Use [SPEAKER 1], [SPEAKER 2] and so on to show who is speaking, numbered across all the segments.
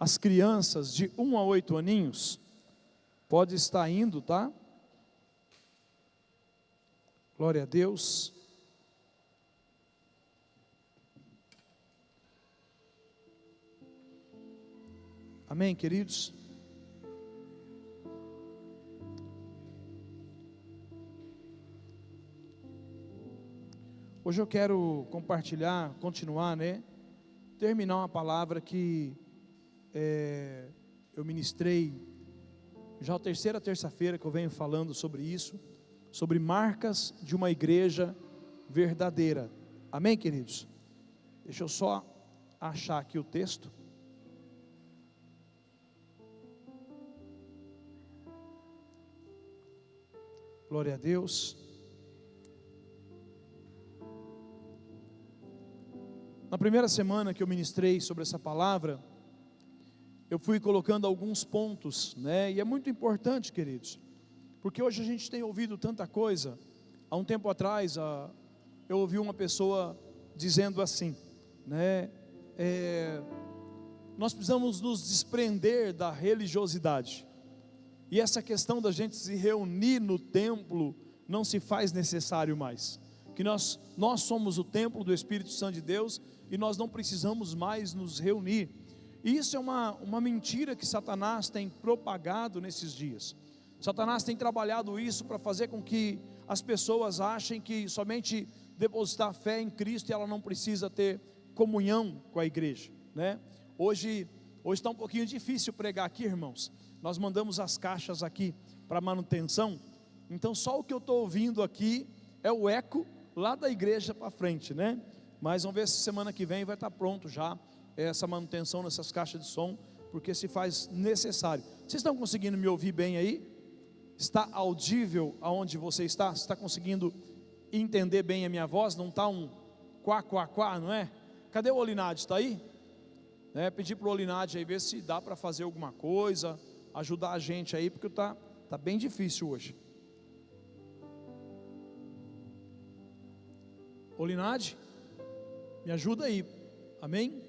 [SPEAKER 1] as crianças de 1 a 8 aninhos, pode estar indo, tá? Glória a Deus. Amém, queridos? Hoje eu quero compartilhar, continuar, terminar uma palavra que eu ministrei já a terceira terça-feira que eu venho falando sobre isso, sobre marcas de uma igreja verdadeira. Amém, queridos? Deixa eu só achar aqui o texto. Glória a Deus. Na primeira semana que eu ministrei sobre essa palavra, eu fui colocando alguns pontos, e é muito importante, queridos, porque hoje a gente tem ouvido tanta coisa. Há um tempo atrás, eu ouvi uma pessoa dizendo assim, nós precisamos nos desprender da religiosidade, e essa questão da gente se reunir no templo não se faz necessário mais, que nós somos o templo do Espírito Santo de Deus, e nós não precisamos mais nos reunir. E isso é uma mentira que Satanás tem propagado nesses dias. Satanás tem trabalhado isso para fazer com que as pessoas achem que somente depositar fé em Cristo e ela não precisa ter comunhão com a igreja, Hoje está um pouquinho difícil pregar aqui, irmãos. Nós mandamos as caixas aqui para manutenção, então só o que eu estou ouvindo aqui é o eco lá da igreja para frente, Mas vamos ver se semana que vem vai estar pronto já essa manutenção nessas caixas de som, porque se faz necessário. Vocês estão conseguindo me ouvir bem aí? Está audível aonde você está? Você está conseguindo entender bem a minha voz? Não está um quá, quá, quá, não é? Cadê o Olinade? Está aí? Pedir para o Olinade aí ver se dá para fazer alguma coisa, ajudar a gente aí, porque tá bem difícil hoje. Olinade, me ajuda aí, amém?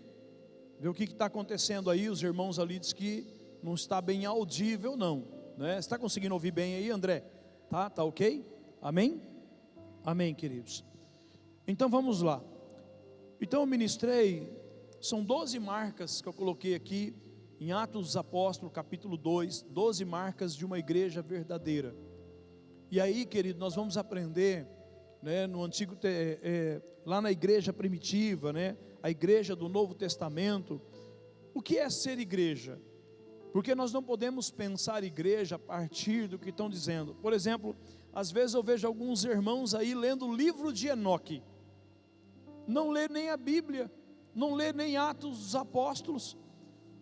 [SPEAKER 1] Vê o que está acontecendo aí. Os irmãos ali dizem que não está bem audível não, Você está conseguindo ouvir bem aí, André? Tá ok? Amém? Amém, queridos. Então vamos lá. Então eu ministrei, são 12 marcas que eu coloquei aqui em Atos dos Apóstolos, capítulo 2, 12 marcas de uma igreja verdadeira. E aí, querido, nós vamos aprender, no antigo, lá na igreja primitiva, a igreja do Novo Testamento, o que é ser igreja? Porque nós não podemos pensar igreja a partir do que estão dizendo. Por exemplo, às vezes eu vejo alguns irmãos aí lendo o livro de Enoque, não lê nem a Bíblia, não lê nem Atos dos Apóstolos,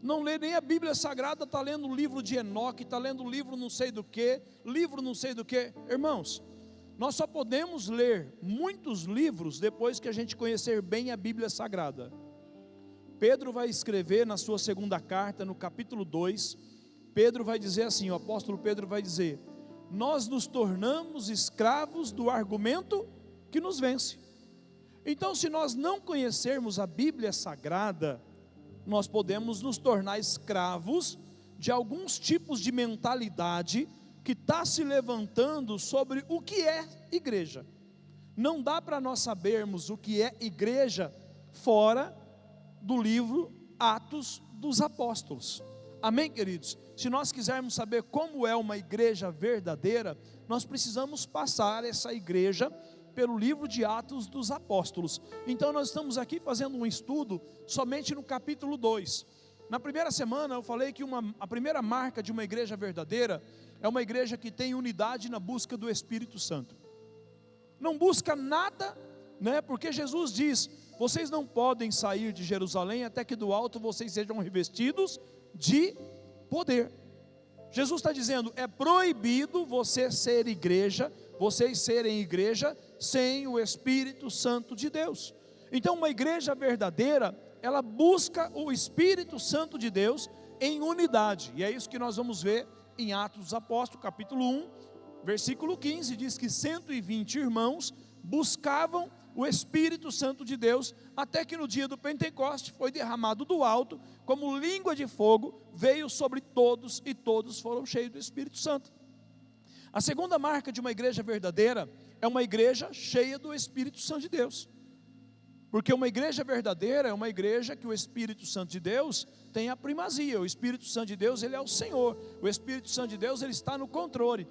[SPEAKER 1] não lê nem a Bíblia Sagrada, está lendo o livro de Enoque, está lendo o livro não sei do que, irmãos, nós só podemos ler muitos livros depois que a gente conhecer bem a Bíblia Sagrada. Pedro vai escrever na sua segunda carta, no capítulo 2, Pedro vai dizer assim, o apóstolo Pedro vai dizer: nós nos tornamos escravos do argumento que nos vence. Então, se nós não conhecermos a Bíblia Sagrada, nós podemos nos tornar escravos de alguns tipos de mentalidade que está se levantando sobre o que é igreja. Não dá para nós sabermos o que é igreja fora do livro Atos dos Apóstolos. Amém, queridos? Se nós quisermos saber como é uma igreja verdadeira, nós precisamos passar essa igreja pelo livro de Atos dos Apóstolos. Então nós estamos aqui fazendo um estudo somente no capítulo 2. Na primeira semana eu falei que a primeira marca de uma igreja verdadeira é uma igreja que tem unidade na busca do Espírito Santo. Não busca nada, porque Jesus diz: vocês não podem sair de Jerusalém até que do alto vocês sejam revestidos de poder. Jesus está dizendo, é proibido vocês serem igreja sem o Espírito Santo de Deus. Então uma igreja verdadeira, ela busca o Espírito Santo de Deus em unidade, e é isso que nós vamos ver em Atos dos Apóstolos, capítulo 1, versículo 15, diz que 120 irmãos buscavam o Espírito Santo de Deus, até que no dia do Pentecoste foi derramado do alto, como língua de fogo, veio sobre todos, e todos foram cheios do Espírito Santo. A segunda marca de uma igreja verdadeira é uma igreja cheia do Espírito Santo de Deus. Porque uma igreja verdadeira é uma igreja que o Espírito Santo de Deus tem a primazia. O Espírito Santo de Deus, ele é o Senhor. O Espírito Santo de Deus, ele está no controle.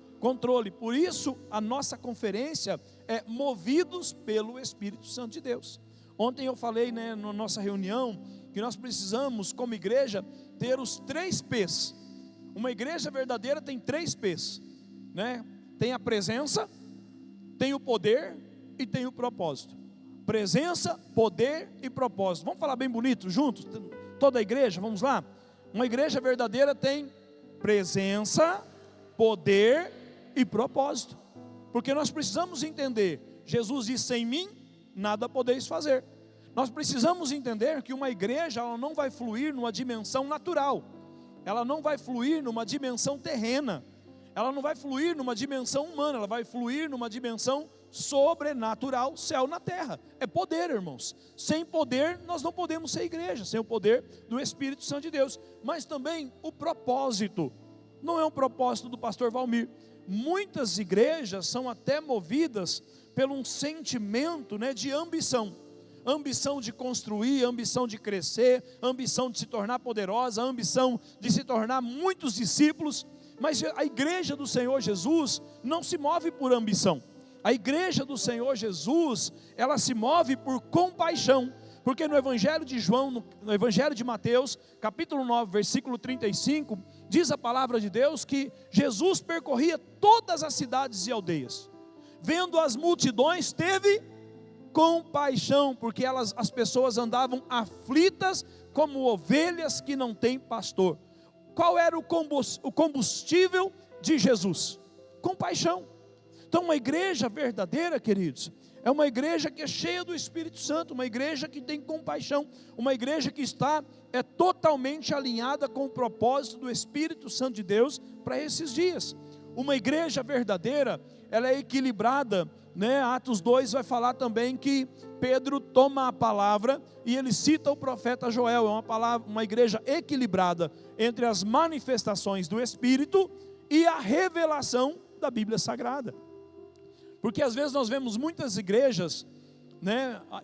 [SPEAKER 1] Por isso, a nossa conferência é movidos pelo Espírito Santo de Deus. Ontem eu falei, na nossa reunião, que nós precisamos, como igreja, ter os 3 P's. Uma igreja verdadeira tem 3 P's, né? Tem a presença, tem o poder e tem o propósito. Presença, poder e propósito. Vamos falar bem bonito juntos? Toda a igreja, vamos lá? Uma igreja verdadeira tem presença, poder e propósito. Porque nós precisamos entender, Jesus disse: sem mim, nada podeis fazer. Nós precisamos entender que uma igreja, ela não vai fluir numa dimensão natural. Ela não vai fluir numa dimensão terrena. Ela não vai fluir numa dimensão humana, ela vai fluir numa dimensão sobrenatural, céu na terra. É poder, irmãos. Sem poder nós não podemos ser igreja, sem o poder do Espírito Santo de Deus. Mas também o propósito, não é um propósito do pastor Valmir. Muitas igrejas são até movidas por um sentimento, de ambição. Ambição de construir, ambição de crescer, ambição de se tornar poderosa, ambição de se tornar muitos discípulos. Mas a igreja do Senhor Jesus não se move por ambição. A igreja do Senhor Jesus, ela se move por compaixão. Porque no Evangelho de João, no Evangelho de Mateus, capítulo 9, versículo 35, diz a palavra de Deus que Jesus percorria todas as cidades e aldeias. Vendo as multidões, teve compaixão, porque as pessoas andavam aflitas como ovelhas que não têm pastor. Qual era o combustível de Jesus? Compaixão. Então uma igreja verdadeira, queridos, é uma igreja que é cheia do Espírito Santo, uma igreja que tem compaixão, uma igreja que está totalmente alinhada com o propósito do Espírito Santo de Deus para esses dias. Uma igreja verdadeira, ela é equilibrada, Atos 2 vai falar também que Pedro toma a palavra e ele cita o profeta Joel. É uma igreja equilibrada entre as manifestações do Espírito e a revelação da Bíblia Sagrada. Porque às vezes nós vemos muitas igrejas,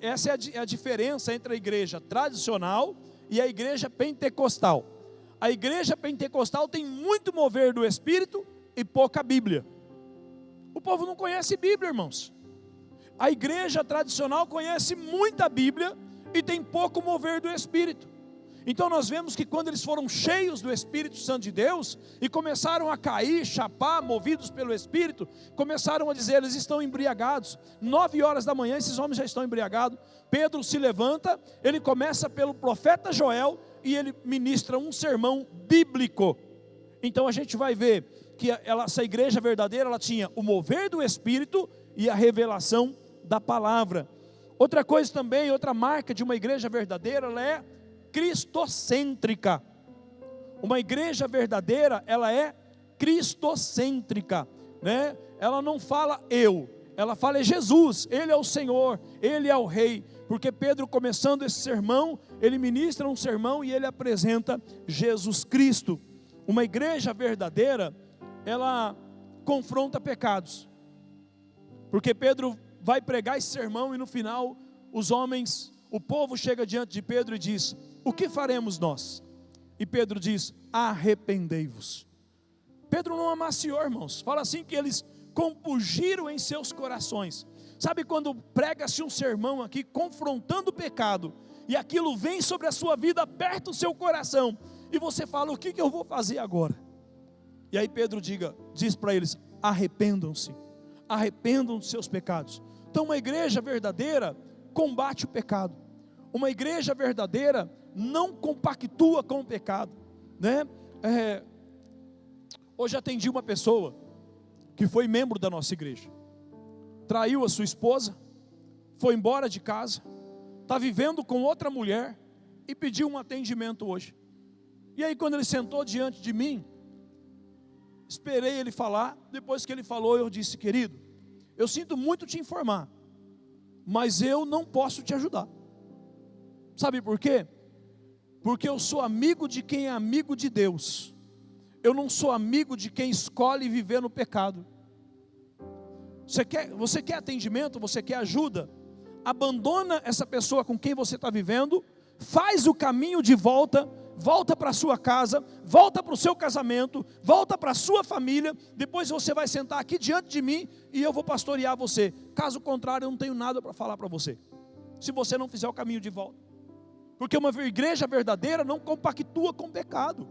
[SPEAKER 1] essa é a diferença entre a igreja tradicional e a igreja pentecostal. A igreja pentecostal tem muito mover do Espírito e pouca Bíblia. O povo não conhece Bíblia, irmãos. A igreja tradicional conhece muita Bíblia e tem pouco mover do Espírito. Então nós vemos que quando eles foram cheios do Espírito Santo de Deus e começaram a cair, chapar, movidos pelo Espírito, começaram a dizer: eles estão embriagados. 9 horas da manhã esses homens já estão embriagados. Pedro se levanta, ele começa pelo profeta Joel e ele ministra um sermão bíblico. Então a gente vai ver que essa igreja verdadeira, ela tinha o mover do Espírito e a revelação da palavra. Outra coisa também, outra marca de uma igreja verdadeira, ela é cristocêntrica. Uma igreja verdadeira, ela é cristocêntrica, Ela não fala eu, ela fala é Jesus, Ele é o Senhor, Ele é o Rei. Porque Pedro, começando esse sermão, ele ministra um sermão e ele apresenta Jesus Cristo. Uma igreja verdadeira, ela confronta pecados. Porque Pedro vai pregar esse sermão e no final o povo chega diante de Pedro e diz: o que faremos nós? E Pedro diz: arrependei-vos. Pedro não amaciou, irmãos. Fala assim que eles compungiram em seus corações. Sabe quando prega-se um sermão aqui confrontando o pecado e aquilo vem sobre a sua vida, aperta o seu coração e você fala: o que eu vou fazer agora? E aí Pedro diz para eles: arrependam-se, arrependam dos seus pecados. Então uma igreja verdadeira combate o pecado. Uma igreja verdadeira não compactua com o pecado, Hoje atendi uma pessoa que foi membro da nossa igreja, traiu a sua esposa, foi embora de casa, está vivendo com outra mulher e pediu um atendimento hoje. E aí quando ele sentou diante de mim, esperei ele falar. Depois que ele falou, eu disse: querido, eu sinto muito te informar mas eu não posso te ajudar. Sabe por quê? Porque eu sou amigo de quem é amigo de Deus. Eu não sou amigo de quem escolhe viver no pecado. Você quer atendimento? Você quer ajuda? Abandona essa pessoa com quem você está vivendo, faz o caminho de volta, volta para a sua casa, volta para o seu casamento, volta para a sua família, depois você vai sentar aqui diante de mim e eu vou pastorear você. Caso contrário, eu não tenho nada para falar para você, se você não fizer o caminho de volta. Porque uma igreja verdadeira não compactua com o pecado.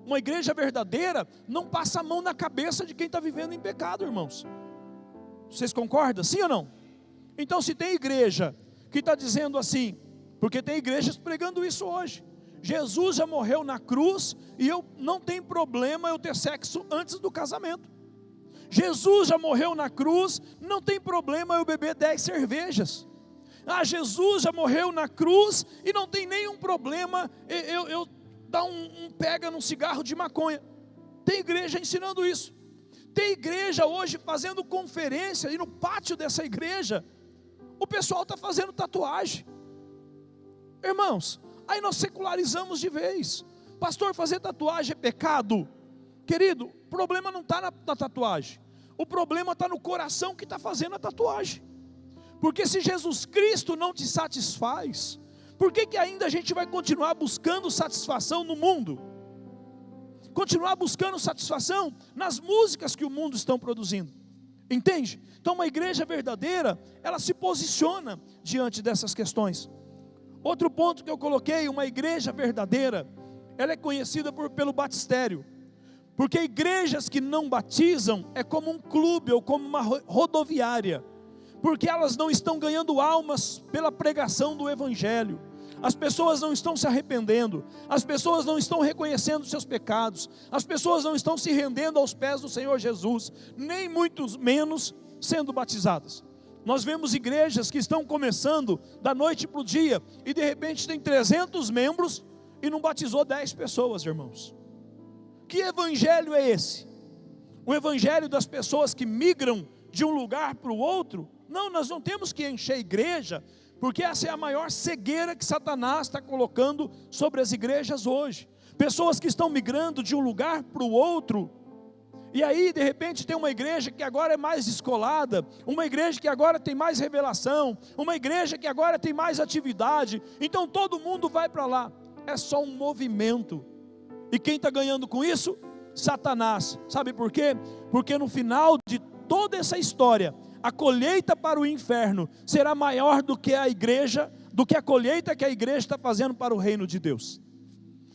[SPEAKER 1] Uma igreja verdadeira não passa a mão na cabeça de quem está vivendo em pecado, irmãos. Vocês concordam? Sim ou não? Então, se tem igreja que está dizendo assim, porque tem igrejas pregando isso hoje: Jesus já morreu na cruz e eu não tenho problema eu ter sexo antes do casamento. Jesus já morreu na cruz, não tem problema eu beber 10 cervejas. Jesus já morreu na cruz e não tem nenhum problema eu dar um pega num cigarro de maconha. Tem igreja ensinando isso. Tem igreja hoje fazendo conferência e no pátio dessa igreja o pessoal está fazendo tatuagem. Irmãos, aí nós secularizamos de vez. Pastor, fazer tatuagem é pecado? Querido, o problema não está na tatuagem. O problema está no coração que está fazendo a tatuagem. Porque se Jesus Cristo não te satisfaz, por que ainda a gente vai continuar buscando satisfação no mundo? Continuar buscando satisfação nas músicas que o mundo está produzindo. Entende? Então uma igreja verdadeira, ela se posiciona diante dessas questões. Outro ponto que eu coloquei: uma igreja verdadeira, ela é conhecida pelo batistério. Porque igrejas que não batizam é como um clube ou como uma rodoviária. Porque elas não estão ganhando almas pela pregação do evangelho. As pessoas não estão se arrependendo, as pessoas não estão reconhecendo seus pecados, as pessoas não estão se rendendo aos pés do Senhor Jesus, nem muito menos sendo batizadas. Nós vemos igrejas que estão começando da noite para o dia, e de repente tem 300 membros, e não batizou 10 pessoas, irmãos. Que evangelho é esse? O evangelho das pessoas que migram de um lugar para o outro? Não, nós não temos que encher a igreja, porque essa é a maior cegueira que Satanás está colocando sobre as igrejas hoje. Pessoas que estão migrando de um lugar para o outro, e aí de repente tem uma igreja que agora é mais descolada, uma igreja que agora tem mais revelação, uma igreja que agora tem mais atividade, então todo mundo vai para lá. É só um movimento. E quem está ganhando com isso? Satanás. Sabe por quê? Porque no final de toda essa história, a colheita para o inferno será maior do que a igreja, do que a colheita que a igreja está fazendo para o reino de Deus.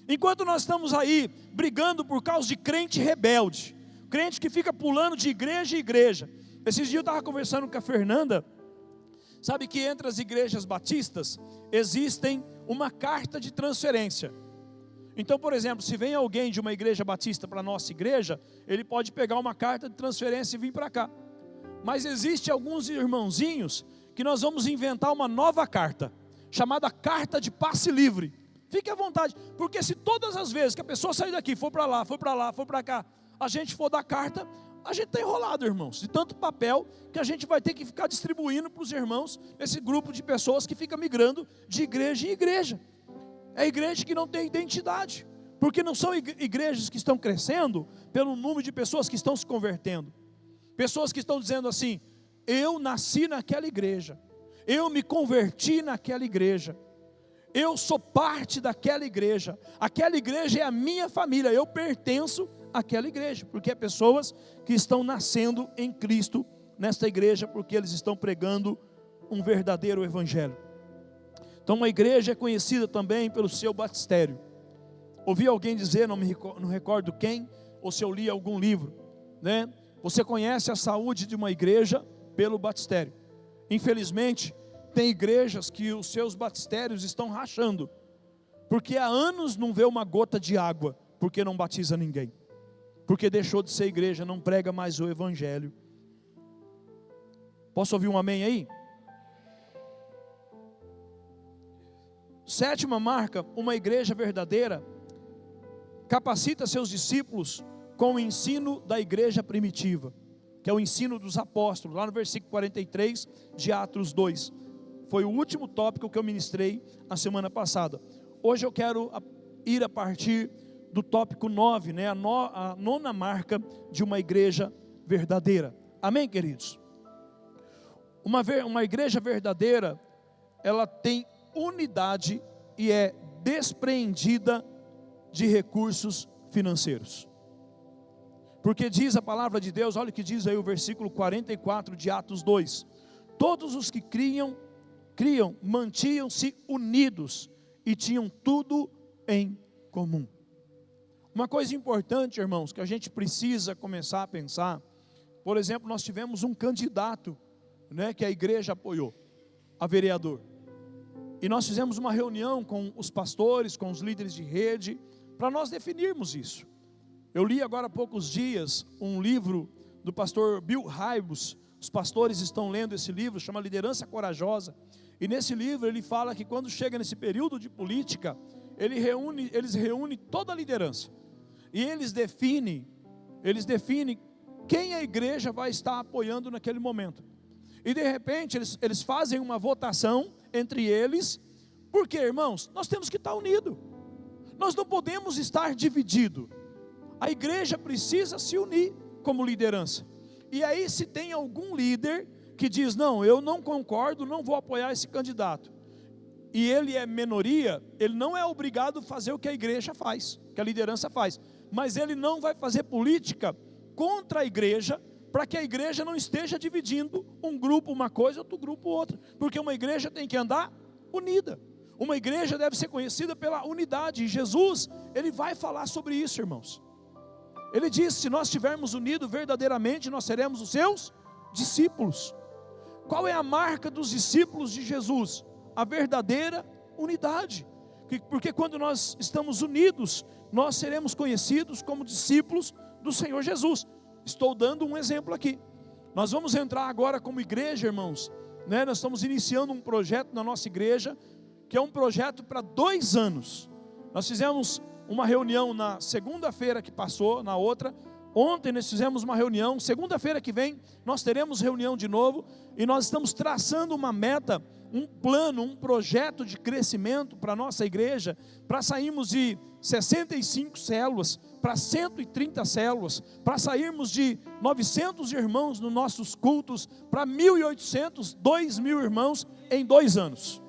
[SPEAKER 1] Enquanto nós estamos aí brigando por causa de crente rebelde, crente que fica pulando de igreja em igreja. Esses dias eu estava conversando com a Fernanda. Sabe que entre as igrejas batistas existem uma carta de transferência. Então, por exemplo, se vem alguém de uma igreja batista para a nossa igreja, ele pode pegar uma carta de transferência e vir para cá. Mas existe alguns irmãozinhos que nós vamos inventar uma nova carta, chamada carta de passe livre. Fique à vontade, porque se todas as vezes que a pessoa sair daqui, for para lá, for para lá, for para cá, a gente for dar carta, a gente está enrolado, irmãos, de tanto papel que a gente vai ter que ficar distribuindo para os irmãos, esse grupo de pessoas que fica migrando de igreja em igreja. É igreja que não tem identidade, porque não são igrejas que estão crescendo pelo número de pessoas que estão se convertendo. Pessoas que estão dizendo assim: eu nasci naquela igreja, eu me converti naquela igreja, eu sou parte daquela igreja, aquela igreja é a minha família, eu pertenço àquela igreja, porque é pessoas que estão nascendo em Cristo nesta igreja, porque eles estão pregando um verdadeiro evangelho. Então uma igreja é conhecida também pelo seu batistério. Ouvi alguém dizer, não recordo quem, ou se eu li algum livro, né? Você conhece a saúde de uma igreja pelo batistério. Infelizmente, tem igrejas que os seus batistérios estão rachando, porque há anos não vê uma gota de água, porque não batiza ninguém, porque deixou de ser igreja, não prega mais o evangelho. Posso ouvir um amém aí? Sétima marca: uma igreja verdadeira capacita seus discípulos com o ensino da igreja primitiva, que é o ensino dos apóstolos, lá no versículo 43 de Atos 2, Foi o último tópico que eu ministrei a semana passada. Hoje eu quero ir a partir do tópico 9, né? A nona marca de uma igreja verdadeira. Amém, queridos? Uma igreja verdadeira, ela tem unidade e é despreendida de recursos financeiros. Porque diz a palavra de Deus, olha o que diz aí o versículo 44 de Atos 2. Todos os que criam, mantinham-se unidos e tinham tudo em comum. Uma coisa importante, irmãos, que a gente precisa começar a pensar, por exemplo, nós tivemos um candidato, né, que a igreja apoiou, a vereador. E nós fizemos uma reunião com os pastores, com os líderes de rede, para nós definirmos isso. Eu li agora há poucos dias um livro do pastor Bill Hybels. Os pastores estão lendo esse livro, chama Liderança Corajosa. E nesse livro ele fala que quando chega nesse período de política, eles reúnem toda a liderança. E eles definem quem a igreja vai estar apoiando naquele momento. E de repente eles fazem uma votação entre eles. Porque, irmãos, nós temos que estar unidos. Nós não podemos estar divididos. A igreja precisa se unir como liderança. E aí se tem algum líder que diz, não, eu não concordo, não vou apoiar esse candidato, e ele é minoria, ele não é obrigado a fazer o que a igreja faz, que a liderança faz, mas ele não vai fazer política contra a igreja, para que a igreja não esteja dividindo um grupo uma coisa, outro grupo outra, porque uma igreja tem que andar unida, uma igreja deve ser conhecida pela unidade, e Jesus, ele vai falar sobre isso, irmãos. Ele diz, se nós estivermos unidos verdadeiramente, nós seremos os seus discípulos. Qual é a marca dos discípulos de Jesus? A verdadeira unidade. Porque quando nós estamos unidos, nós seremos conhecidos como discípulos do Senhor Jesus. Estou dando um exemplo aqui. Nós vamos entrar agora como igreja, irmãos, né? Nós estamos iniciando um projeto na nossa igreja, que é um projeto para 2 anos. Nós fizemos uma reunião na segunda-feira que passou, na outra. Ontem nós fizemos uma reunião, segunda-feira que vem nós teremos reunião de novo, e nós estamos traçando uma meta, um plano, um projeto de crescimento para a nossa igreja, para sairmos de 65 células, para 130 células, para sairmos de 900 irmãos nos nossos cultos, para 1.800, 2.000 irmãos em 2 anos.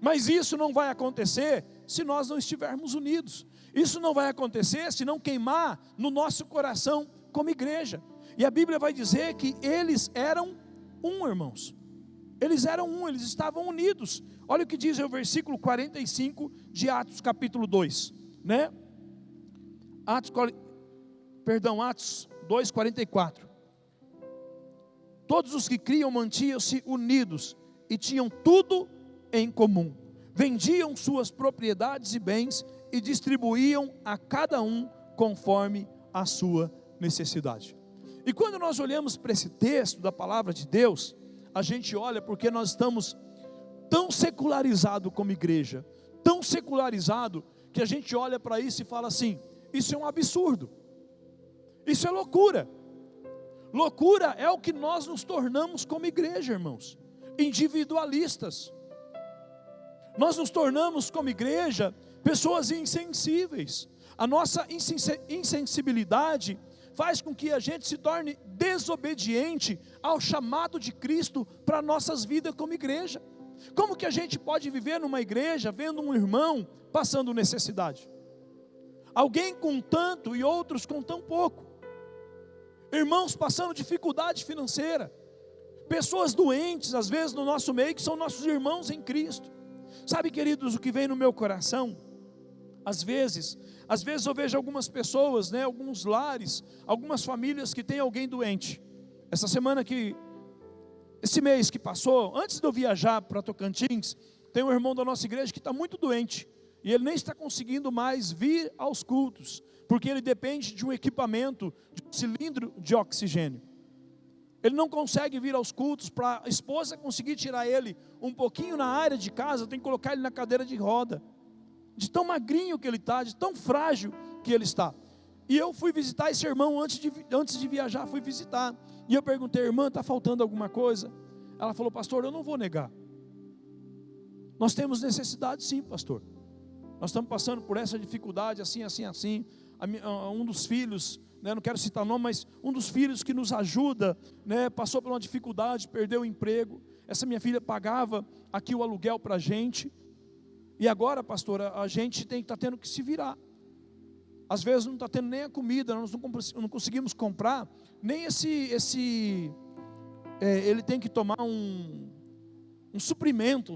[SPEAKER 1] Mas isso não vai acontecer se nós não estivermos unidos. Isso não vai acontecer se não queimar no nosso coração como igreja. E a Bíblia vai dizer que eles eram um, irmãos. Eles eram um, eles estavam unidos. Olha o que diz o versículo 45 de Atos capítulo 2, né? Atos 2:44. Todos os que criam mantinham-se unidos e tinham tudo em comum. Vendiam suas propriedades e bens e distribuíam a cada um conforme a sua necessidade. E quando nós olhamos para esse texto da palavra de Deus, a gente olha porque nós estamos tão secularizados como igreja, tão secularizado, que a gente olha para isso e fala assim, isso é um absurdo, isso é loucura. Loucura é o que nós nos tornamos como igreja, irmãos, individualistas. Nós nos tornamos como igreja pessoas insensíveis. A nossa insensibilidade faz com que a gente se torne desobediente ao chamado de Cristo para nossas vidas como igreja. Como que a gente pode viver numa igreja vendo um irmão passando necessidade? Alguém com tanto e outros com tão pouco. Irmãos passando dificuldade financeira. Pessoas doentes, às vezes no nosso meio, que são nossos irmãos em Cristo. Sabe, queridos, o que vem no meu coração? Às vezes eu vejo algumas pessoas, né, alguns lares, algumas famílias que têm alguém doente. Esse mês que passou, antes de eu viajar para Tocantins, tem um irmão da nossa igreja que está muito doente. E ele nem está conseguindo mais vir aos cultos, porque ele depende de um equipamento, de um cilindro de oxigênio. Ele não consegue vir aos cultos, para a esposa conseguir tirar ele um pouquinho na área de casa, tem que colocar ele na cadeira de roda. De tão magrinho que ele está, de tão frágil que ele está. E eu fui visitar esse irmão antes de viajar, fui visitar. E eu perguntei, irmã, está faltando alguma coisa? Ela falou, pastor, eu não vou negar. Nós temos necessidade sim, pastor. Nós estamos passando por essa dificuldade, assim. Um dos filhos, né, não quero citar o nome, mas um dos filhos que nos ajuda, né, passou por uma dificuldade, perdeu o emprego. Essa minha filha pagava aqui o aluguel para a gente. E agora, pastora, a gente está tendo que se virar. Às vezes não está tendo nem a comida, nós não conseguimos comprar, nem ele tem que tomar um suprimento,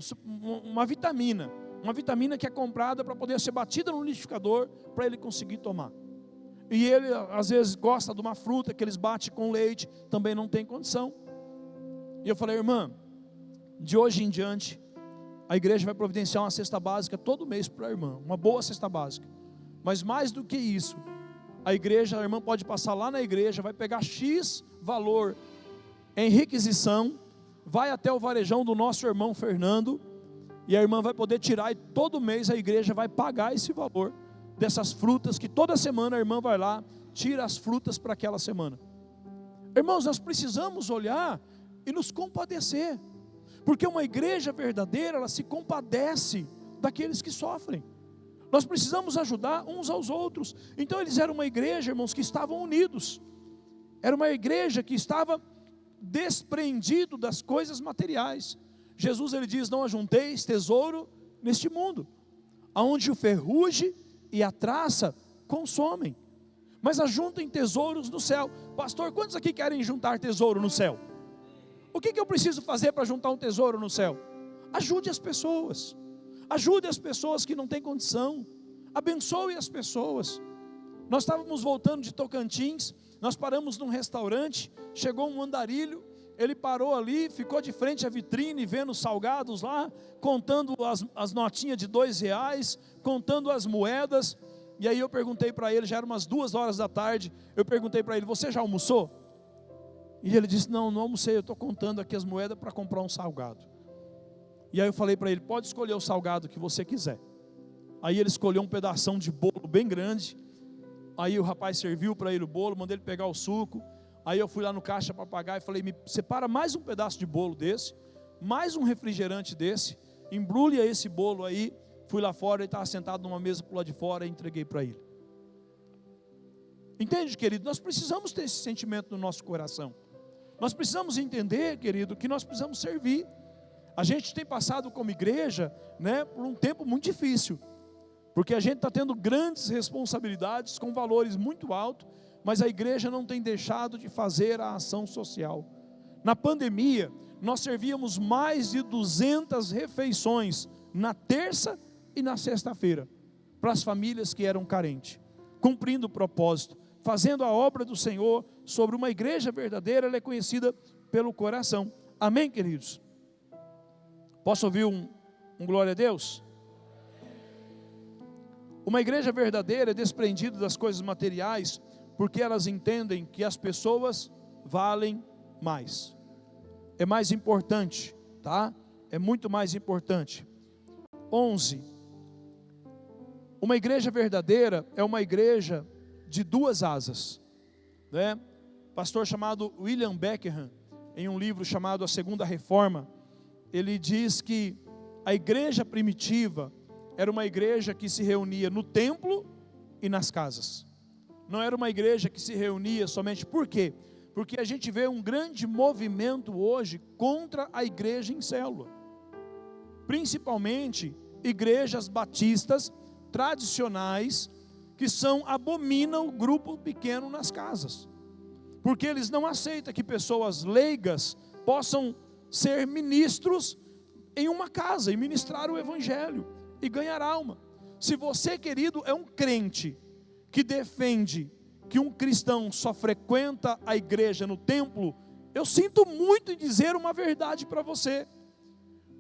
[SPEAKER 1] uma vitamina que é comprada para poder ser batida no liquidificador, para ele conseguir tomar. E ele às vezes gosta de uma fruta que eles batem com leite, também não tem condição. E eu falei, irmã, de hoje em diante, a igreja vai providenciar uma cesta básica todo mês para a irmã, uma boa cesta básica. Mas mais do que isso, a irmã pode passar lá na igreja, vai pegar X valor em requisição, vai até o varejão do nosso irmão Fernando, e a irmã vai poder tirar, e todo mês a igreja vai pagar esse valor dessas frutas, que toda semana a irmã vai lá, tira as frutas para aquela semana. Irmãos, nós precisamos olhar e nos compadecer, porque uma igreja verdadeira, ela se compadece daqueles que sofrem. Nós precisamos ajudar uns aos outros. Então eles eram uma igreja, irmãos, que estavam unidos. Era uma igreja que estava desprendido das coisas materiais. Jesus, ele diz, não ajunteis tesouro neste mundo, aonde o ferrugem e a traça consomem, mas ajuntem tesouros no céu. Pastor, quantos aqui querem juntar tesouro no céu? O que eu preciso fazer para juntar um tesouro no céu? Ajude as pessoas. Ajude as pessoas que não têm condição. Abençoe as pessoas. Nós estávamos voltando de Tocantins, nós paramos num restaurante, chegou um andarilho, ele parou ali, ficou de frente à vitrine, vendo os salgados lá, contando as notinhas de R$2, contando as moedas. E aí eu perguntei para ele, já eram umas 2 horas da tarde, eu perguntei para ele, você já almoçou? E ele disse, não almocei, eu estou contando aqui as moedas para comprar um salgado. E aí eu falei para ele, pode escolher o salgado que você quiser. Aí ele escolheu um pedação de bolo bem grande. Aí o rapaz serviu para ele o bolo, mandei ele pegar o suco. Aí eu fui lá no caixa para pagar e falei, me separa mais um pedaço de bolo desse, mais um refrigerante desse, embrulha esse bolo aí. Fui lá fora, ele estava sentado numa mesa por lá de fora e entreguei para ele. Entende, querido? Nós precisamos ter esse sentimento no nosso coração. Nós precisamos entender, querido, que nós precisamos servir. A gente tem passado como igreja, né, por um tempo muito difícil, porque a gente está tendo grandes responsabilidades com valores muito altos, mas a igreja não tem deixado de fazer a ação social. Na pandemia, nós servíamos mais de 200 refeições na terça e na sexta-feira, para as famílias que eram carentes, cumprindo o propósito, fazendo a obra do Senhor. Sobre uma igreja verdadeira, ela é conhecida pelo coração. Amém, queridos? Posso ouvir um glória a Deus? Uma igreja verdadeira é desprendida das coisas materiais, porque elas entendem que as pessoas valem mais. É mais importante, tá? É muito mais importante. 11. Uma igreja verdadeira é uma igreja de 2 asas, né? Pastor chamado William Beckham, em um livro chamado A Segunda Reforma, ele diz que a igreja primitiva era uma igreja que se reunia no templo e nas casas. Não era uma igreja que se reunia somente, por quê? Porque a gente vê um grande movimento hoje contra a igreja em célula. Principalmente igrejas batistas tradicionais que abominam o grupo pequeno nas casas. Porque eles não aceitam que pessoas leigas possam ser ministros em uma casa e ministrar o evangelho e ganhar alma. Se você, querido, é um crente que defende que um cristão só frequenta a igreja no templo, eu sinto muito em dizer uma verdade para você,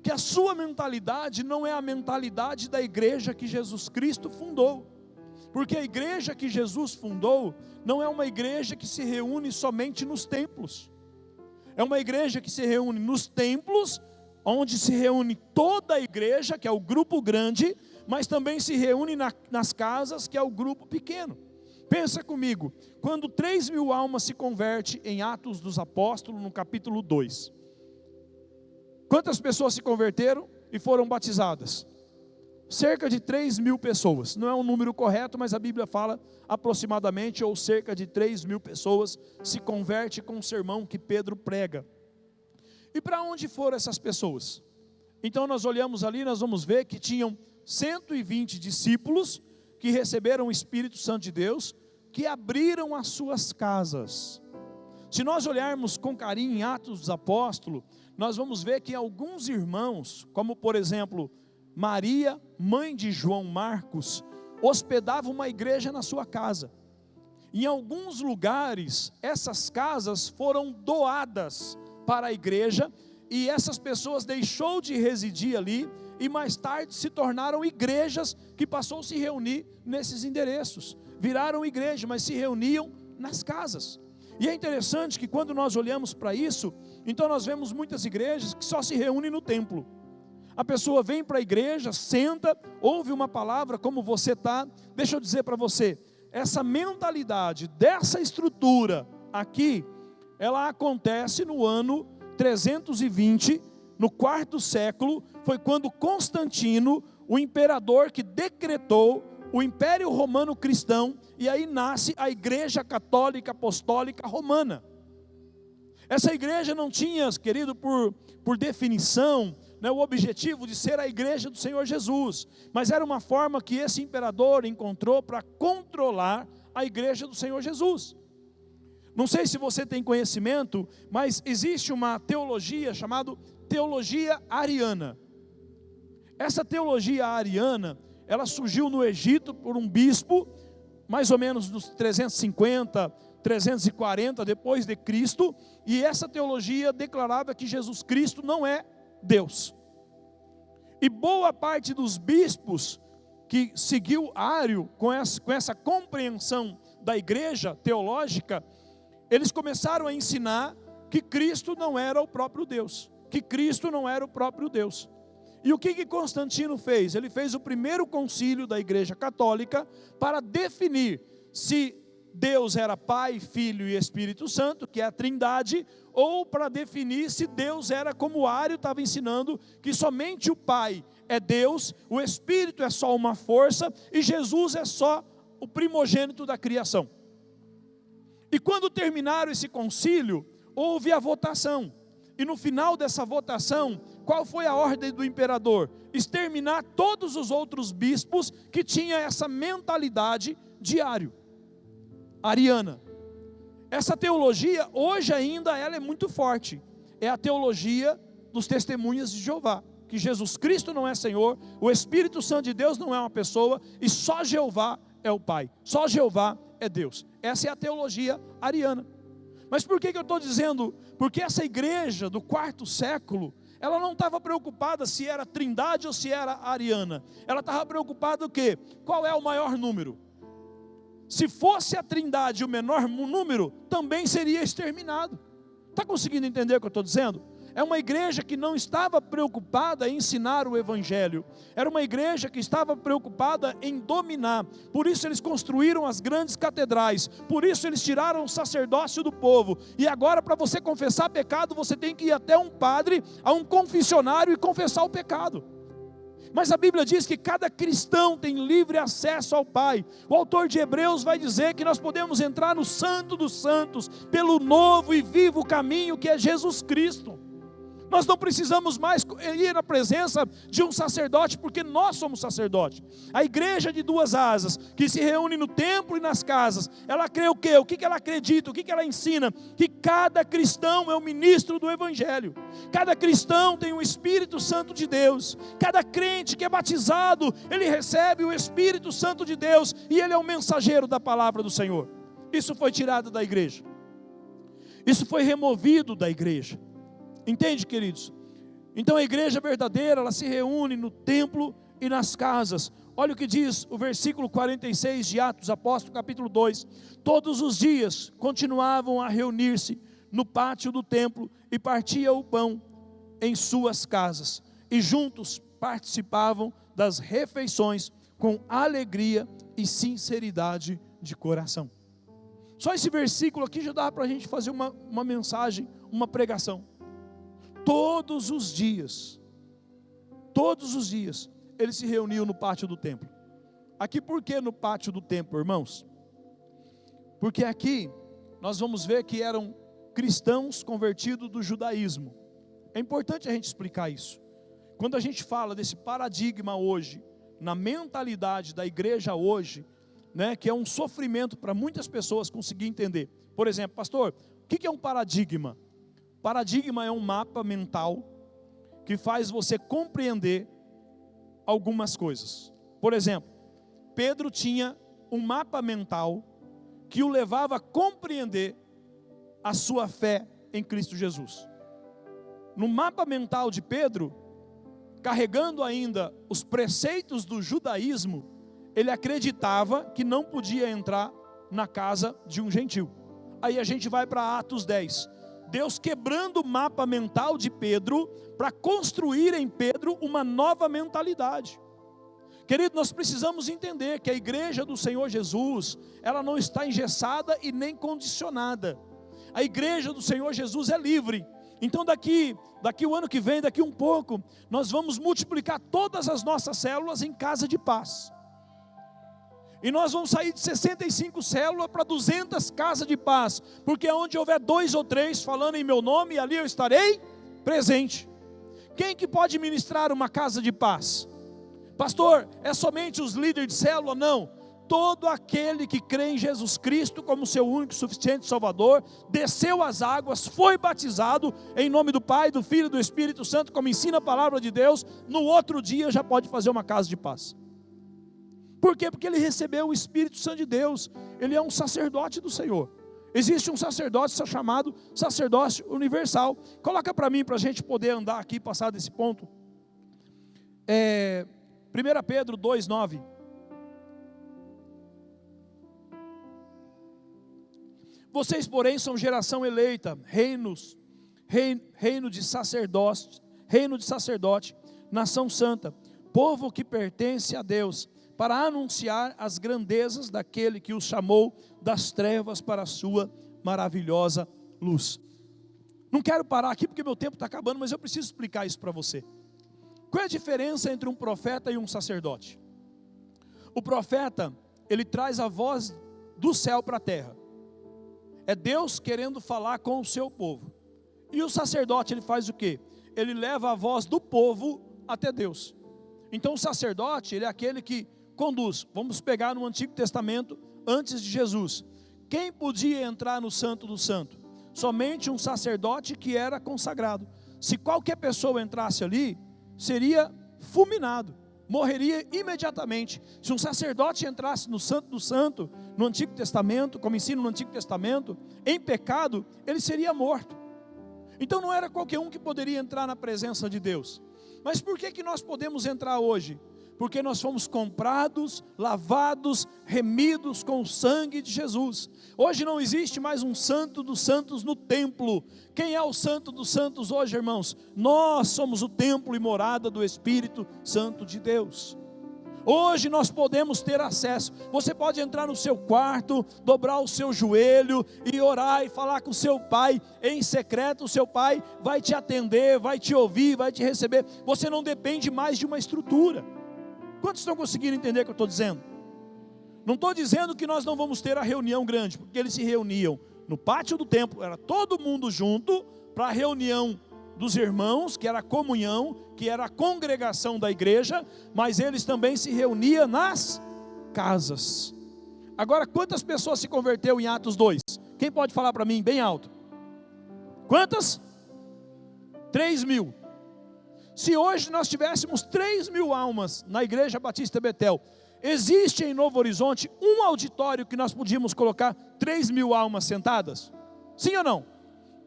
[SPEAKER 1] que a sua mentalidade não é a mentalidade da igreja que Jesus Cristo fundou. Porque a igreja que Jesus fundou não é uma igreja que se reúne somente nos templos. É uma igreja que se reúne nos templos, onde se reúne toda a igreja, que é o grupo grande, mas também se reúne nas casas, que é o grupo pequeno. Pensa comigo, quando 3.000 almas se convertem em Atos dos Apóstolos, no capítulo 2. Quantas pessoas se converteram? e foram batizadas. Cerca de 3.000 pessoas, não é um número correto, mas a Bíblia fala aproximadamente, ou cerca de 3.000 pessoas se converte com o sermão que Pedro prega. E para onde foram essas pessoas? Então nós olhamos ali, nós vamos ver que tinham 120 discípulos que receberam o Espírito Santo de Deus, que abriram as suas casas. Se nós olharmos com carinho em Atos dos Apóstolos, nós vamos ver que alguns irmãos, como por exemplo, Maria, mãe de João Marcos, hospedava uma igreja na sua casa. Em alguns lugares, essas casas foram doadas para a igreja, e essas pessoas deixou de residir ali, e mais tarde se tornaram igrejas, que passou a se reunir nesses endereços. Viraram igreja, mas se reuniam nas casas. E é interessante que quando nós olhamos para isso, então nós vemos muitas igrejas que só se reúnem no templo. A pessoa vem para a igreja, senta, ouve uma palavra como você está. Deixa eu dizer para você, essa mentalidade dessa estrutura aqui, ela acontece no ano 320, no 4º século, foi quando Constantino, o imperador que decretou o Império Romano Cristão, e aí nasce a Igreja Católica Apostólica Romana. Essa igreja não tinha, querido, por definição, o objetivo de ser a igreja do Senhor Jesus, mas era uma forma que esse imperador encontrou para controlar a igreja do Senhor Jesus. Não sei se você tem conhecimento, mas existe uma teologia chamada teologia ariana. Essa teologia ariana, ela surgiu no Egito por um bispo, mais ou menos nos 350, 340 depois de Cristo, e essa teologia declarava que Jesus Cristo não é Deus. E boa parte dos bispos que seguiu Ário, com essa compreensão da igreja teológica, eles começaram a ensinar que Cristo não era o próprio Deus, que Cristo não era o próprio Deus. E o que Constantino fez? Ele fez o primeiro concílio da igreja católica para definir se Deus era Pai, Filho e Espírito Santo, que é a Trindade, ou para definir se Deus era como Ário estava ensinando, que somente o Pai é Deus, o Espírito é só uma força, e Jesus é só o primogênito da criação. E quando terminaram esse concílio, houve a votação, e no final dessa votação, qual foi a ordem do imperador? Exterminar todos os outros bispos que tinham essa mentalidade de Ário, ariana. Essa teologia, hoje ainda, ela é muito forte. É a teologia dos testemunhas de Jeová, que Jesus Cristo não é Senhor, o Espírito Santo de Deus não é uma pessoa, e só Jeová é o Pai, só Jeová é Deus. Essa é a teologia ariana. Mas por que eu estou dizendo? Porque essa igreja do 4º século, ela não estava preocupada se era Trindade ou se era ariana. Ela estava preocupada o quê? Qual é o maior número? Se fosse a Trindade o menor número, também seria exterminado. Está conseguindo entender o que eu estou dizendo? É uma igreja que não estava preocupada em ensinar o Evangelho. Era uma igreja que estava preocupada em dominar. Por isso eles construíram as grandes catedrais. Por isso eles tiraram o sacerdócio do povo. E agora, para você confessar pecado, você tem que ir até um padre, a um confessionário, e confessar o pecado. Mas a Bíblia diz que cada cristão tem livre acesso ao Pai. O autor de Hebreus vai dizer que nós podemos entrar no Santo dos Santos, pelo novo e vivo caminho que é Jesus Cristo. Nós não precisamos mais ir na presença de um sacerdote, porque nós somos sacerdote. A igreja de duas asas, que se reúne no templo e nas casas, ela crê o quê? O que ela acredita? O que ela ensina? Que cada cristão é o ministro do Evangelho. Cada cristão tem o Espírito Santo de Deus. Cada crente que é batizado, ele recebe o Espírito Santo de Deus, e ele é o mensageiro da palavra do Senhor. Isso foi tirado da igreja. Isso foi removido da igreja. Entende, queridos? Então a igreja verdadeira, ela se reúne no templo e nas casas. Olha o que diz o versículo 46 de Atos dos Apóstolos, capítulo 2. Todos os dias continuavam a reunir-se no pátio do templo e partiam o pão em suas casas. E juntos participavam das refeições com alegria e sinceridade de coração. Só esse versículo aqui já dá para a gente fazer uma mensagem, uma pregação. Todos os dias, todos os dias, eles se reuniam no pátio do templo. Aqui por que no pátio do templo, irmãos? Porque aqui nós vamos ver que eram cristãos convertidos do judaísmo. É importante a gente explicar isso. Quando a gente fala desse paradigma hoje, na mentalidade da igreja hoje, né, que é um sofrimento para muitas pessoas conseguir entender. Por exemplo, pastor, o que é um paradigma? Paradigma é um mapa mental que faz você compreender algumas coisas. Por exemplo, Pedro tinha um mapa mental que o levava a compreender a sua fé em Cristo Jesus. No mapa mental de Pedro, carregando ainda os preceitos do judaísmo, ele acreditava que não podia entrar na casa de um gentil. Aí a gente vai para Atos 10. Deus quebrando o mapa mental de Pedro para construir em Pedro uma nova mentalidade. Querido, nós precisamos entender que a igreja do Senhor Jesus, ela não está engessada e nem condicionada. A igreja do Senhor Jesus é livre. Então daqui o ano que vem, daqui um pouco, nós vamos multiplicar todas as nossas células em casa de paz. E nós vamos sair de 65 células para 200 casas de paz, porque onde houver 2 ou 3 falando em meu nome, ali eu estarei presente. Quem que pode ministrar uma casa de paz? Pastor, é somente os líderes de célula? Não. Todo aquele que crê em Jesus Cristo como seu único e suficiente Salvador, desceu as águas, foi batizado em nome do Pai, do Filho e do Espírito Santo, como ensina a palavra de Deus, no outro dia já pode fazer uma casa de paz. Por quê? Porque ele recebeu o Espírito Santo de Deus, ele é um sacerdote do Senhor. Existe um sacerdócio chamado sacerdócio universal. Coloca para mim, para a gente poder andar aqui e passar desse ponto. 1 Pedro 2,9. Vocês, porém, são geração eleita, reino de sacerdote, nação santa, povo que pertence a Deus, para anunciar as grandezas daquele que os chamou das trevas para a sua maravilhosa luz. Não quero parar aqui porque meu tempo está acabando, mas eu preciso explicar isso para você. Qual é a diferença entre um profeta e um sacerdote? O profeta, ele traz a voz do céu para a terra. É Deus querendo falar com o seu povo. E o sacerdote, ele faz o quê? Ele leva a voz do povo até Deus. Então o sacerdote, ele é aquele que conduz. Vamos pegar no Antigo Testamento, antes de Jesus. Quem podia entrar no Santo do Santo? Somente um sacerdote que era consagrado. Se qualquer pessoa entrasse ali, seria fulminado, morreria imediatamente. Se um sacerdote entrasse no Santo do Santo, no Antigo Testamento, como ensina no Antigo Testamento, em pecado, ele seria morto. Então não era qualquer um que poderia entrar na presença de Deus. Mas por que nós podemos entrar hoje? Porque nós fomos comprados, lavados, remidos com o sangue de Jesus. Hoje não existe mais um santo dos santos no templo. Quem é o santo dos santos hoje, irmãos? Nós somos o templo e morada do Espírito Santo de Deus. Hoje nós podemos ter acesso. Você pode entrar no seu quarto, dobrar o seu joelho e orar e falar com o seu pai em secreto. O seu pai vai te atender, vai te ouvir, vai te receber. Você não depende mais de uma estrutura. Quantos estão conseguindo entender o que eu estou dizendo? Não estou dizendo que nós não vamos ter a reunião grande, porque eles se reuniam no pátio do templo, era todo mundo junto para a reunião dos irmãos, que era a comunhão, que era a congregação da igreja, mas eles também se reuniam nas casas. Agora, quantas pessoas se converteu em Atos 2? Quem pode falar para mim bem alto? Quantas? 3.000. Se hoje nós tivéssemos 3.000 almas na Igreja Batista Betel, existe em Novo Horizonte um auditório que nós podíamos colocar 3.000 almas sentadas? Sim ou não?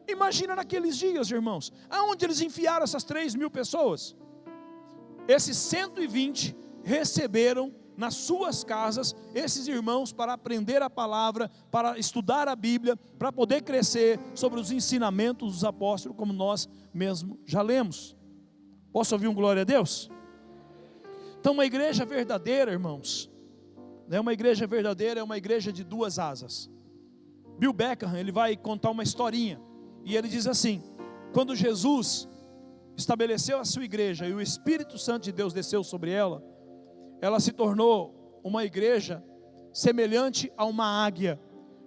[SPEAKER 1] Imagina naqueles dias, irmãos, aonde eles enfiaram essas 3.000 pessoas? Esses 120 receberam nas suas casas esses irmãos para aprender a palavra, para estudar a Bíblia, para poder crescer sobre os ensinamentos dos apóstolos, como nós mesmo já lemos. Posso ouvir um glória a Deus? Então uma igreja verdadeira, irmãos, uma igreja verdadeira é uma igreja de 2 asas. Bill Beckham, ele vai contar uma historinha, e ele diz assim: quando Jesus estabeleceu a sua igreja e o Espírito Santo de Deus desceu sobre ela, ela se tornou uma igreja semelhante a uma águia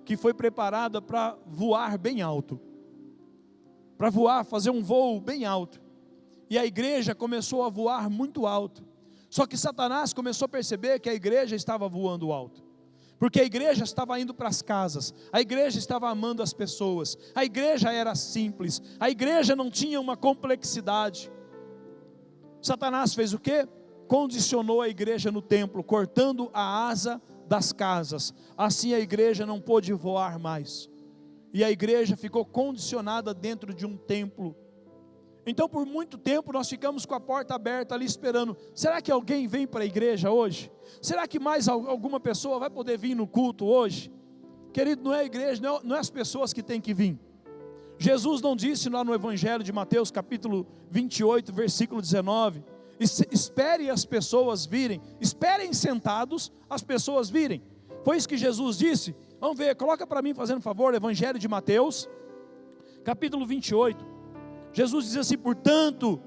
[SPEAKER 1] que foi preparada para voar bem alto, para voar, fazer um voo bem alto. E a igreja começou a voar muito alto. Só que Satanás começou a perceber que a igreja estava voando alto, porque a igreja estava indo para as casas, a igreja estava amando as pessoas, a igreja era simples, a igreja não tinha uma complexidade. Satanás fez o quê? Condicionou a igreja no templo, cortando a asa das casas. Assim a igreja não pôde voar mais, e a igreja ficou condicionada dentro de um templo. Então por muito tempo nós ficamos com a porta aberta ali esperando, será que alguém vem para a igreja hoje? Será que mais alguma pessoa vai poder vir no culto hoje? Querido, não é a igreja, não é as pessoas que têm que vir. Jesus não disse lá no Evangelho de Mateus capítulo 28, versículo 19, espere as pessoas virem, esperem sentados as pessoas virem. Foi isso que Jesus disse? Vamos ver, coloca para mim fazendo favor, Evangelho de Mateus, capítulo 28, Jesus diz assim, portanto,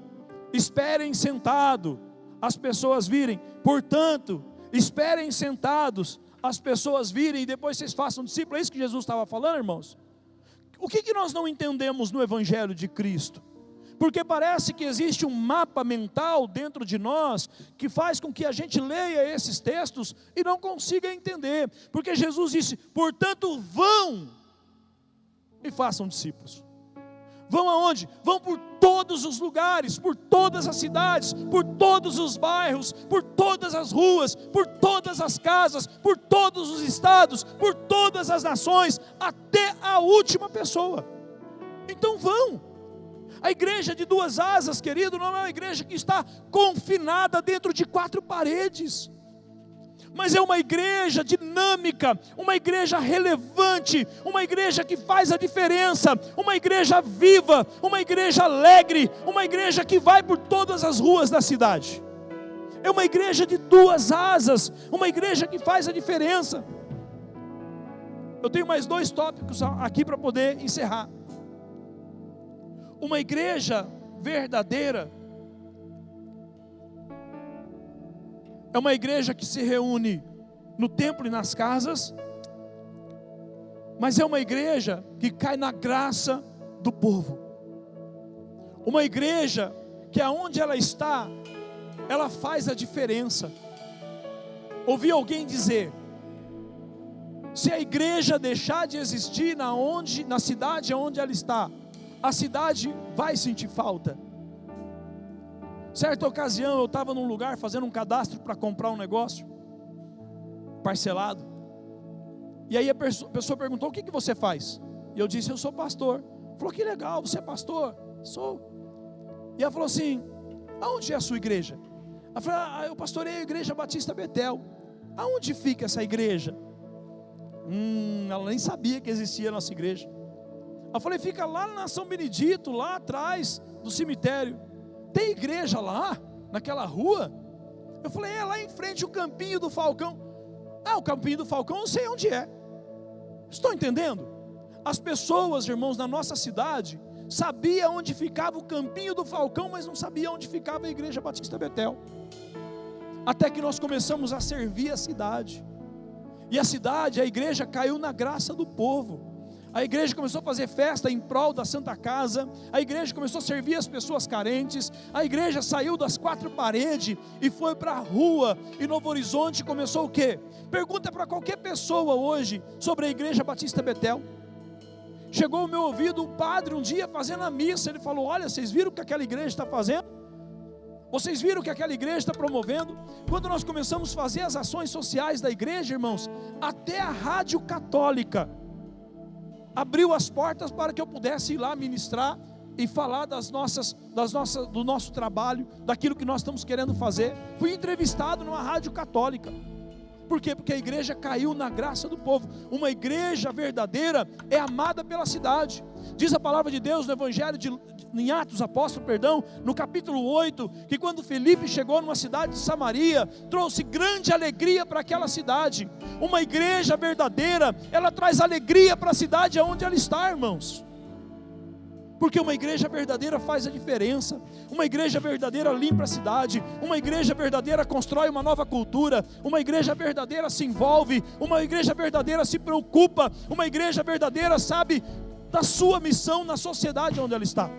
[SPEAKER 1] esperem sentado as pessoas virem, portanto, esperem sentados as pessoas virem, e depois vocês façam discípulos. É isso que Jesus estava falando, irmãos? O que nós não entendemos no Evangelho de Cristo? Porque parece que existe um mapa mental dentro de nós, que faz com que a gente leia esses textos e não consiga entender, porque Jesus disse, portanto vão e façam discípulos. Vão aonde? Vão por todos os lugares, por todas as cidades, por todos os bairros, por todas as ruas, por todas as casas, por todos os estados, por todas as nações, até a última pessoa. Então vão. A igreja de duas asas, querido, não é uma igreja que está confinada dentro de quatro paredes, mas é uma igreja dinâmica, uma igreja relevante, uma igreja que faz a diferença, uma igreja viva, uma igreja alegre, uma igreja que vai por todas as ruas da cidade. É uma igreja de duas asas, uma igreja que faz a diferença. Eu tenho mais 2 tópicos aqui para poder encerrar. Uma igreja verdadeira é uma igreja que se reúne no templo e nas casas, mas é uma igreja que cai na graça do povo. Uma igreja que aonde ela está, ela faz a diferença. Ouvi alguém dizer, se a igreja deixar de existir na cidade onde ela está, a cidade vai sentir falta. Certa ocasião eu estava num lugar fazendo um cadastro para comprar um negócio parcelado, e aí a pessoa perguntou, o que você faz? E eu disse, eu sou pastor. Falou, que legal, você é pastor? Sou. E ela falou assim, aonde é a sua igreja? Ela falou, eu pastoreio a igreja Batista Betel. Aonde fica essa igreja? Ela nem sabia que existia a nossa igreja. Eu falei, fica lá na São Benedito, lá atrás do cemitério. Tem igreja lá, naquela rua? Eu falei, lá em frente o Campinho do Falcão. O Campinho do Falcão eu não sei onde é. Estão entendendo? As pessoas, irmãos, na nossa cidade sabiam onde ficava o Campinho do Falcão, mas não sabiam onde ficava a igreja Batista Betel. Até que nós começamos a servir a cidade, e a cidade, a igreja caiu na graça do povo. A igreja começou a fazer festa em prol da Santa Casa, a igreja começou a servir as pessoas carentes, a igreja saiu das 4 paredes e foi para a rua, e Novo Horizonte começou o quê? Pergunta para qualquer pessoa hoje sobre a igreja Batista Betel. Chegou ao meu ouvido um padre um dia fazendo a missa, ele falou, olha, vocês viram o que aquela igreja está fazendo? Vocês viram o que aquela igreja está promovendo? Quando nós começamos a fazer as ações sociais da igreja, irmãos, até a rádio católica abriu as portas para que eu pudesse ir lá ministrar e falar do nosso trabalho, daquilo que nós estamos querendo fazer. Fui entrevistado numa rádio católica. Por quê? Porque a igreja caiu na graça do povo. Uma igreja verdadeira é amada pela cidade. Diz a palavra de Deus no Evangelho em Atos Apóstolos, no capítulo 8, que quando Filipe chegou numa cidade de Samaria, trouxe grande alegria para aquela cidade. Uma igreja verdadeira, ela traz alegria para a cidade onde ela está, irmãos. Porque uma igreja verdadeira faz a diferença. Uma igreja verdadeira limpa a cidade. Uma igreja verdadeira constrói uma nova cultura. Uma igreja verdadeira se envolve. Uma igreja verdadeira se preocupa. Uma igreja verdadeira sabe da sua missão na sociedade onde ela está.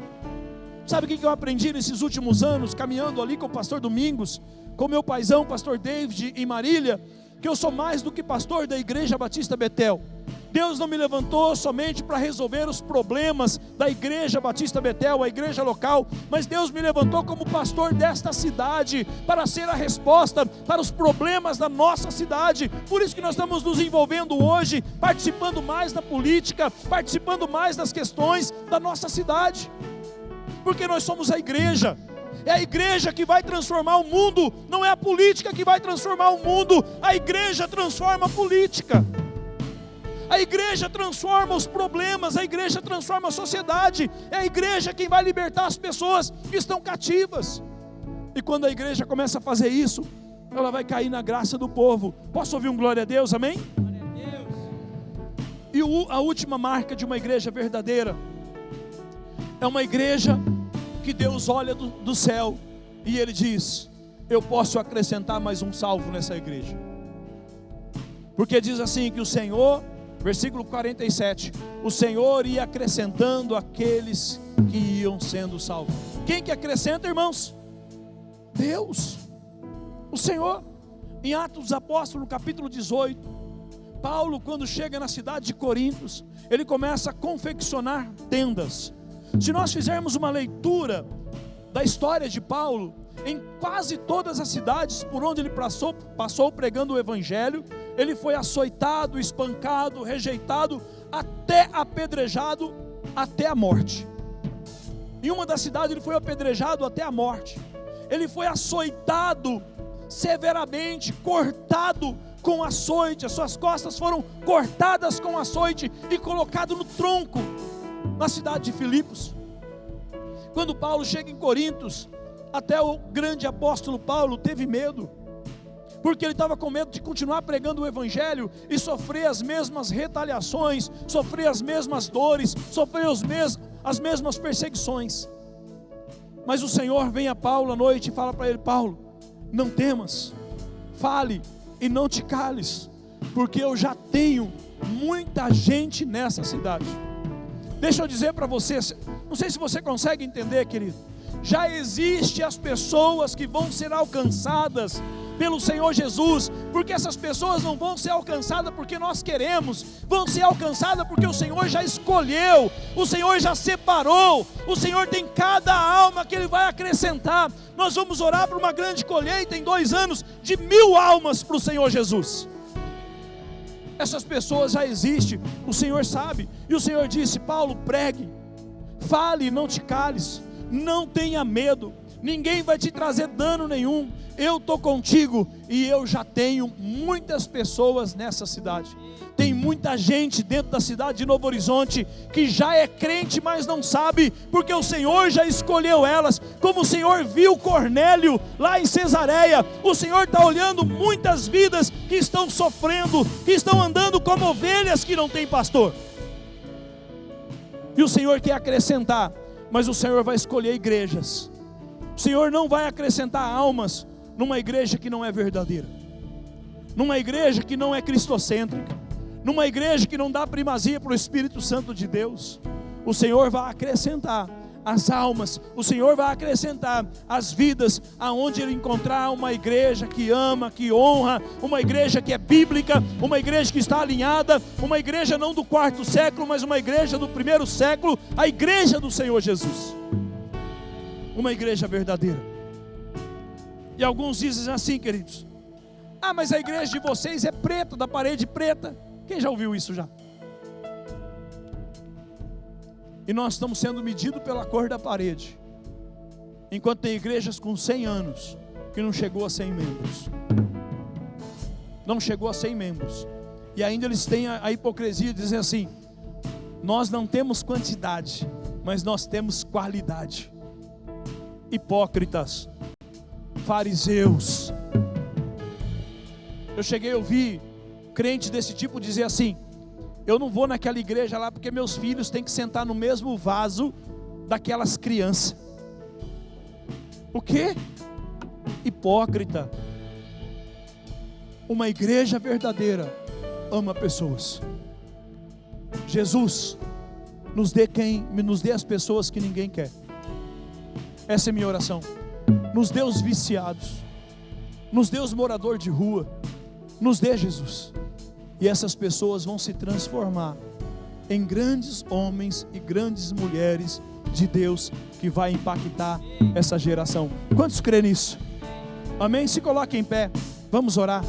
[SPEAKER 1] Sabe o que eu aprendi nesses últimos anos, caminhando ali com o pastor Domingos, com meu paizão, pastor David, em Marília? Que eu sou mais do que pastor da Igreja Batista Betel. Deus não me levantou somente para resolver os problemas da Igreja Batista Betel, a igreja local, mas Deus me levantou como pastor desta cidade, para ser a resposta para os problemas da nossa cidade. Por isso que nós estamos nos envolvendo hoje, participando mais da política, participando mais das questões da nossa cidade, porque nós somos a igreja. É a igreja que vai transformar o mundo, não é a política que vai transformar o mundo. A igreja transforma a política. A igreja transforma os problemas, a igreja transforma a sociedade. É a igreja quem vai libertar as pessoas que estão cativas. E quando a igreja começa a fazer isso, ela vai cair na graça do povo. Posso ouvir um glória a Deus, amém? Glória a Deus. E a última marca de uma igreja verdadeira é uma igreja que Deus olha do céu e Ele diz: eu posso acrescentar mais um salvo nessa igreja. Porque diz assim que o Senhor, versículo 47, o Senhor ia acrescentando aqueles que iam sendo salvos. Quem que acrescenta, irmãos? Deus, o Senhor. Em Atos dos Apóstolos, no capítulo 18, Paulo, quando chega na cidade de Corintos, ele começa a confeccionar tendas. Se nós fizermos uma leitura da história de Paulo, em quase todas as cidades por onde ele passou pregando o evangelho, ele foi açoitado, espancado, rejeitado, até apedrejado, até a morte. Em uma das cidades ele foi apedrejado até a morte. Ele foi açoitado severamente, cortado com açoite. As suas costas foram cortadas com açoite e colocado no tronco, na cidade de Filipos. Quando Paulo chega em Corintos, até o grande apóstolo Paulo teve medo, porque ele estava com medo de continuar pregando o evangelho e sofrer as mesmas retaliações, sofrer as mesmas dores, sofrer as mesmas perseguições. Mas o Senhor vem a Paulo à noite e fala para ele: Paulo, não temas, fale e não te cales, porque eu já tenho muita gente nessa cidade. Deixa eu dizer para você, não sei se você consegue entender, querido, já existe as pessoas que vão ser alcançadas pelo Senhor Jesus, porque essas pessoas não vão ser alcançadas porque nós queremos, vão ser alcançadas porque o Senhor já escolheu, o Senhor já separou, o Senhor tem cada alma que Ele vai acrescentar. Nós vamos orar por uma grande colheita em 2 anos de 1000 almas para o Senhor Jesus. Essas pessoas já existem, o Senhor sabe, e o Senhor disse: Paulo, pregue, fale, não te cales, não tenha medo, ninguém vai te trazer dano nenhum, eu estou contigo, e eu já tenho muitas pessoas nessa cidade. Tem muita gente dentro da cidade de Novo Horizonte que já é crente, mas não sabe, porque o Senhor já escolheu elas. Como o Senhor viu Cornélio lá em Cesareia, o Senhor está olhando muitas vidas que estão sofrendo, que estão andando como ovelhas que não têm pastor. E o Senhor quer acrescentar, mas o Senhor vai escolher igrejas. O Senhor não vai acrescentar almas numa igreja que não é verdadeira, numa igreja que não é cristocêntrica, numa igreja que não dá primazia para o Espírito Santo de Deus. O Senhor vai acrescentar as almas, o Senhor vai acrescentar as vidas, aonde Ele encontrar uma igreja que ama, que honra, uma igreja que é bíblica, uma igreja que está alinhada, uma igreja não do 4º século, mas uma igreja do 1º século, a igreja do Senhor Jesus, uma igreja verdadeira. E alguns dizem assim, queridos: ah, mas a igreja de vocês é preta, da parede preta. Quem já ouviu isso já? E nós estamos sendo medidos pela cor da parede, enquanto tem igrejas com 100 anos que não chegou a 100 membros. Não chegou a 100 membros. E ainda eles têm a hipocrisia de dizer assim: nós não temos quantidade, mas nós temos qualidade. Hipócritas, fariseus. Eu cheguei a ouvir crente desse tipo dizer assim: eu não vou naquela igreja lá porque meus filhos têm que sentar no mesmo vaso daquelas crianças. O quê? Hipócrita. Uma igreja verdadeira ama pessoas. Jesus, nos dê as pessoas que ninguém quer. Essa é minha oração. Nos dê os viciados, nos dê os moradores de rua, nos dê, Jesus. E essas pessoas vão se transformar em grandes homens e grandes mulheres de Deus, que vai impactar essa geração. Quantos crêem nisso? Amém? Se coloque em pé, vamos orar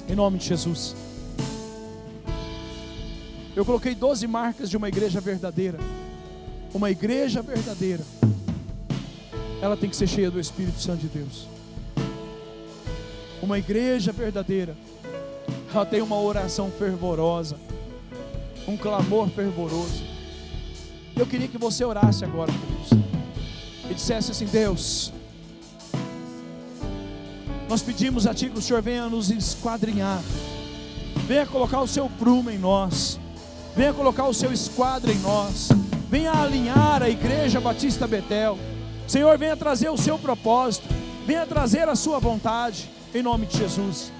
[SPEAKER 1] em nome de Jesus. Eu coloquei 12 marcas de uma igreja verdadeira. Uma igreja verdadeira, ela tem que ser cheia do Espírito Santo de Deus. Uma igreja verdadeira, ela tem uma oração fervorosa, um clamor fervoroso. Eu queria que você orasse agora, queridos, e dissesse assim: Deus, nós pedimos a Ti que o Senhor venha nos esquadrinhar, venha colocar o Seu prumo em nós, venha colocar o Seu esquadro em nós, venha alinhar a Igreja Batista Betel. Senhor, venha trazer o Seu propósito, venha trazer a Sua vontade, em nome de Jesus.